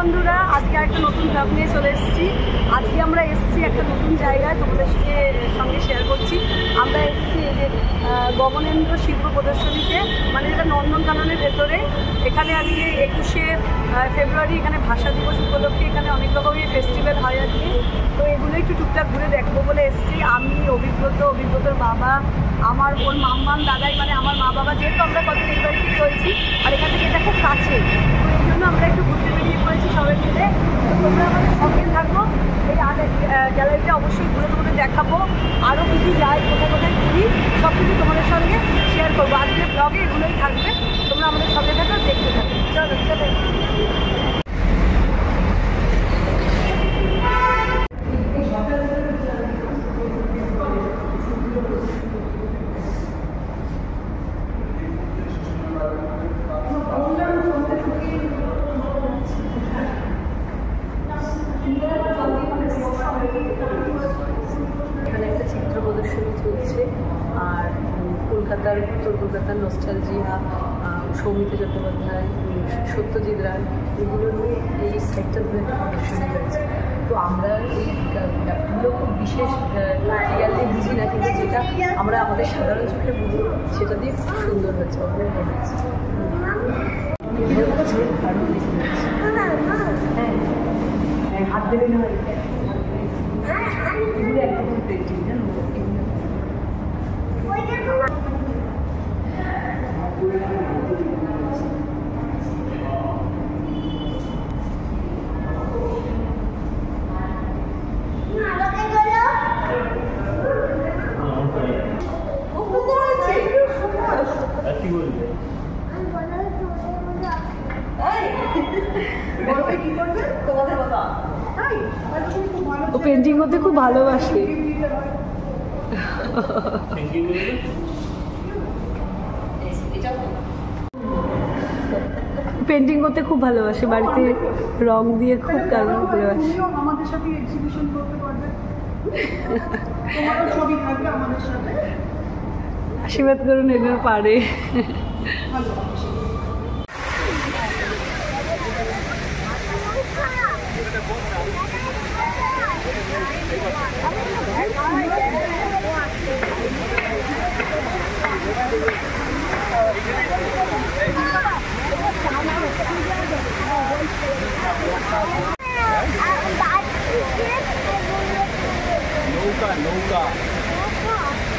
বন্ধুরা, আজকে একটা নতুন ব্লগ নিয়ে চলে এসেছি। আজকে আমরা এসেছি একটা নতুন জায়গায়, তোমাদের সঙ্গে শেয়ার করছি। আমরা এসেছি এই যে গগনেন্দ্র শিল্প প্রদর্শনীতে, মানে যেটা নন্দনকাননের ভেতরে। এখানে আজকে 21শে ফেব্রুয়ারি, এখানে ভাষা দিবস উপলক্ষে এখানে অনেক রকমের ফেস্টিভ্যাল হয় আজকে। তো এগুলো একটু টুকটাক ঘুরে দেখবো বলে এসেছি। আমি, অভিজ্ঞতার বাবা, আমার ওর মাম্মাম দাদাই, মানে আমার মা বাবা, যেহেতু আমরা কদিন এই বাড়িতেই রয়েছি আর এখান থেকে এটা খুব কাছে, তো এই জন্য আমরা একটু ঘুরতে বেরিয়ে পড়েছি সবাই মিলে। তো তোমরা আমাদের সঙ্গে থাকবো। এই গ্যালারিটা অবশ্যই ঘুরে তোমাদের দেখাবো, আরও কিছু যাই, কোথায় কোথায় ঘুরি, সব কিছু তোমাদের সঙ্গে শেয়ার করবো। আজকের ব্লগে এগুলোই থাকবে, তোমরা আমাদের সঙ্গে থাকো, দেখতে থাকো। চলো চলো। এখানে একটা চিত্র প্রদর্শনী চলছে, আর উত্তর কলকাতার নস্টালজিয়া, সৌমিত্র চট্টোপাধ্যায়, সত্যজিৎ রায়, এগুলো নিয়ে এই সাইটটা ধরে একটা প্রদর্শনী হয়েছে। তো আমরা এই ব্যাপারগুলো খুব বিশেষ ক্লিয়ারলি বুঝি না, কিন্তু যেটা আমরা আমাদের সাধারণ চোখে বুঝি সেটা দিয়ে খুব সুন্দর হচ্ছে, অনেক মনে হচ্ছে। হ্যাঁ, হাত দেবে না, এগুলো একদম পেন্টিং, জানো? ও পেন্টিং করতে খুব ভালোবাসে। পেন্টিং করতে খুব ভালোবাসে, বাড়িতে রং দিয়ে খুব ভালোবাসে। আমাদের সাথে এক্সিবিশন করতে পারবে, তোমারও ছবি থাকবে আমাদের সাথে। আশীর্বাদ করুন, এগুলো পারে।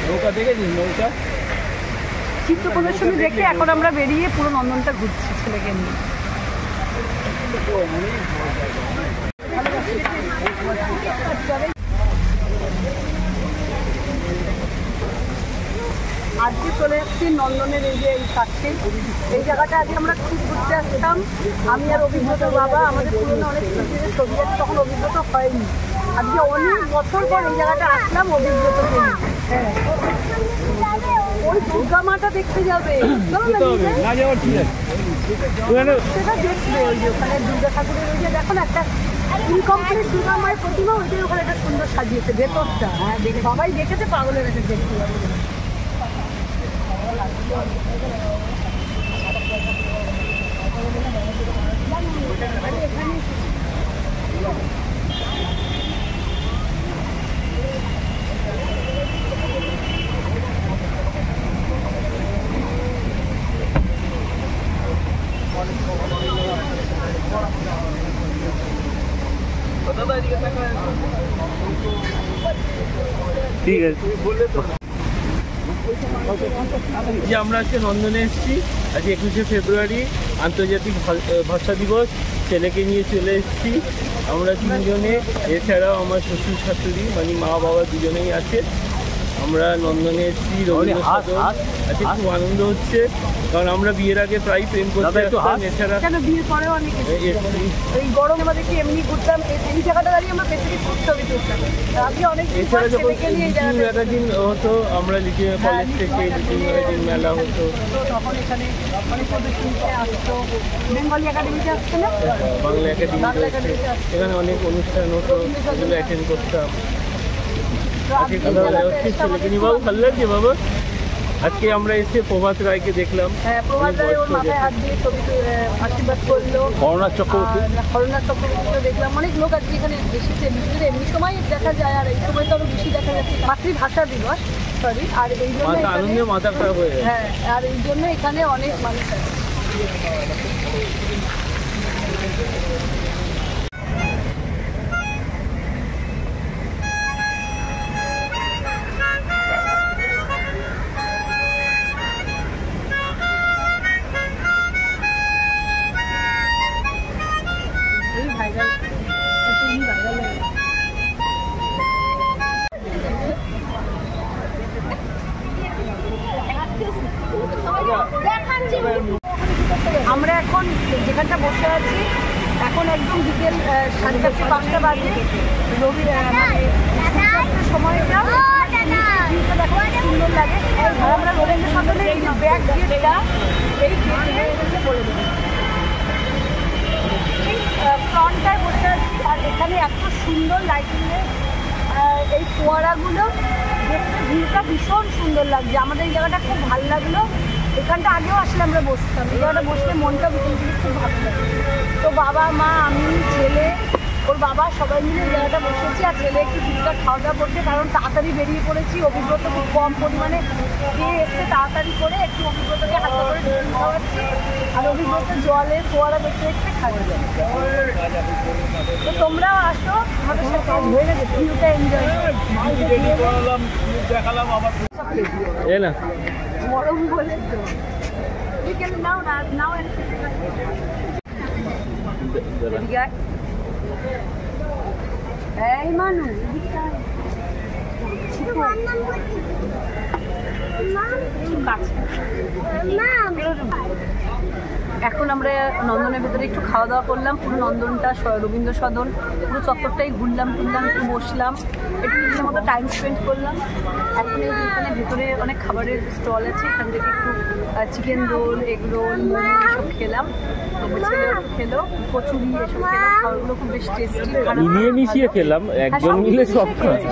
নৌকা দেখেছিস? নৌকা চিত্র প্রদর্শনী দেখে এখন আমরা বেরিয়ে পুরো নন্দনটা ঘুরছি ছেলেকে নিয়ে। আজকে চলে এসেছি নন্দনের এই যে এই কাছে, এই জায়গাটা আজকে আমরা খুব ঘুরতে আসতাম। আমি আর অভিজ্ঞতার বাবা, আমাদের পুরোনো অনেক স্মৃতির ছবি আছে, তখন অভিজ্ঞতা হয়নি। আজকে অনেক বছর পর এই জায়গাটা আসলাম অভিজ্ঞতাকে। হ্যাঁ, ওই দুর্গা মাটা দেখতে যাবে, সেটা দেখবে। ওই যে ওখানে দুর্গা ঠাকুরের ওই যে দেখো না একটা ইনকমপ্লিট দুর্গা মায়ের প্রতিমা, ওইটাই ওখানে একটা সুন্দর সাজিয়েছে ভেতরটা। হ্যাঁ, দেখে সবাই দেখেছে, পাগলের কাছে দেখতে যাবে। ঠিক আছে, যে আমরা আজকে নন্দনে এসেছি। আজকে 21শে ফেব্রুয়ারি, আন্তর্জাতিক ভাষা দিবস। ছেলেকে নিয়ে চলে এসেছি আমরা তিনজনে, এছাড়াও আমার শ্বশুর শাশুড়ি, মানে মা বাবা দুজনেই আছে। আমরা নন্দনে এসেছি রবীন্দ্র সদন। আজকে খুব আনন্দ হচ্ছে, কারণ আমরা বিয়ের আগে প্রায় প্রেম করতে আসতাম। এছাড়া বিয়ের পরেও অনেক এই গরম আমাদের কি এমনি ঘুরতাম, এই জায়গাটা দাঁড়িয়ে আমরা বেশি ছবি তুলতাম। এছাড়া যখন লিটিল ম্যাগাজিন হতো, আমরা লিটিল কলেজ থেকে লিটিল ম্যাগাজিন মেলা হতো, তখন এখানে অনেক প্রদর্শনীতে আসতো। বেঙ্গলি একাডেমিতে আসতো না, বাংলা একাডেমি, এখানে অনেক অনুষ্ঠান হতো, এগুলো অ্যাটেন্ড করতাম। ছেলেকে নিয়ে বাবু ভালো লাগছে বাবা? আজকে আমরা এসে প্রভাত রায়কে দেখলাম। হ্যাঁ, প্রভাত রায় ওর মাথায় হাত দিয়ে ছবিতে আশীর্বাদ করলো। হরনাথ চক্রবর্তী দেখলাম। অনেক লোক আজকে এখানে এসেছে। বিশেষ এমনি সময় দেখা যায়, আর এই সময় তো আরো বেশি দেখা যাচ্ছে। মাতৃভাষা দিবস, সরি। আর এই জন্য আনন্দে মাথা খারাপ হয়ে যায়। হ্যাঁ, আর এই জন্য এখানে অনেক মানুষ আছে। আমরা এখন যেখানটা বসে আছি, এখন একদম বিকেল 4:30-5টা বাজে। রবি সূর্যাস্তের সময়টা দেখো সুন্দর লাগে। আমরা রবীন্দ্র সদনের এই যে ব্যাক গেটটা, এই গেটে বলে দেবো ফ্রন্টটায় বসে আছি। আর এখানে এত সুন্দর লাইটিংয়ে এই ফোয়ারাগুলো দেখতে, ভিউটা ভীষণ সুন্দর লাগছে। আমাদের এই জায়গাটা খুব ভালো লাগলো। এখানটা আগেও আসলে আমরা বসতাম, এই জায়গাটা বসলে মনটা খুব ভালো লাগে। তো বাবা, মা, আমি, ছেলে, ওর বাবা সবাই মিলে এই জায়গাটা বসেছি। আর ছেলে একটু টুকটাক খাওয়া দাওয়া করছে, কারণ তাড়াতাড়ি বেরিয়ে পড়েছি। অভিজ্ঞতা খুব কম পরিমাণে খেয়ে এসছে, তাড়াতাড়ি করে একটু অভিজ্ঞতাকে হালকা করে টিফিন খাওয়াচ্ছি। আর অভিজ্ঞতা জলে ফোয়ারা দেখতে দেখতে খাওয়া। তো তোমরাও আসো, আমাদের সাথে হয়ে গেছে ভিউটা এনজয় না গরম বলে তো বিকেল নাও না নাও। এই মানুষ এখন আমরা নন্দনের ভেতরে একটু খাওয়া দাওয়া করলাম। পুরো নন্দনটা, রবীন্দ্র সদন, পুরো চত্বরটাই ঘুরলাম টুরলাম, একটু বসলাম, একটু নিজের মতো টাইম স্পেন্ড করলাম। এখন এখানে ভেতরে অনেক খাবারের স্টল আছে, এখান থেকে একটু chicken roll, egg roll, momo এসব খেলাম। ছেলে একটু খেলো, কচুরি এসব খেলাম। খাবারগুলো খুব বেশ টেস্টি, মিলিয়ে মিশিয়ে খেলাম, একজন মিলে সব খায়।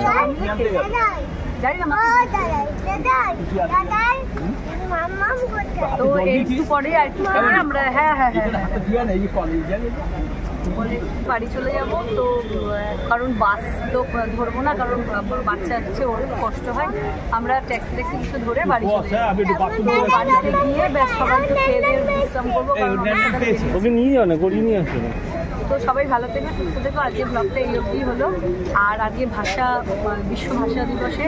জানি না তো একটু পরে আর একটু পরে আমরা বাড়ি চলে যাব। তো কারণ বাস তো ধরবো না, কারণ বাচ্চা আছে, ওর কষ্ট হয়। আমরা ট্যাক্সি কিছু ধরে বাড়ি চলে যাবো। বাড়িতে গিয়ে ব্যাস সবাই একটু খেয়ে দিয়ে বিশ্রাম করবো। ওকে নিয়ে যাও না, করিয়ে নিয়ে আসো না। তো সবাই ভালো থেকে সুস্থ থেকো। আজকে ব্লগটা এই অবধি হলো। আর আজকে বিশ্ব ভাষা দিবসে,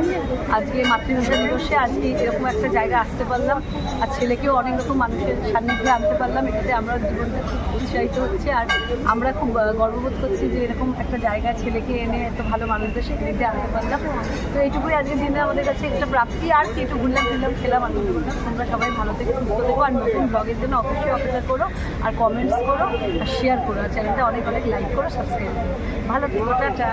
আজকে মাতৃভাষা দিবসে আজকে এরকম একটা জায়গা আসতে পারলাম। আর ছেলেকেও অনেক রকম মানুষের সান্নিধ্যে আনতে পারলাম। এটাতে আমরা জীবনটা খুব উৎসাহিত হচ্ছে। আর আমরা খুব গর্ববোধ করছি যে এরকম একটা জায়গা ছেলেকে এনে এত ভালো মানুষদের সান্নিধ্যে আনতে পারলাম। তো এইটুকুই আজকের দিনে আমাদের কাছে একটা প্রাপ্তি। আর কি একটু ঘুরলাম ফিরলাম, খেলাম, আনন্দ করলাম। তোমরা সবাই ভালো থেকে সুস্থ থেকো। আর নতুন ব্লগের জন্য অবশ্যই অপেক্ষা করো, আর কমেন্টস করো, আর শেয়ার করো, আর চ্যানেলটা অনেক অনেক লাইক করো, সাবস্ক্রাইব করো। ভালো থেকো, টাটা।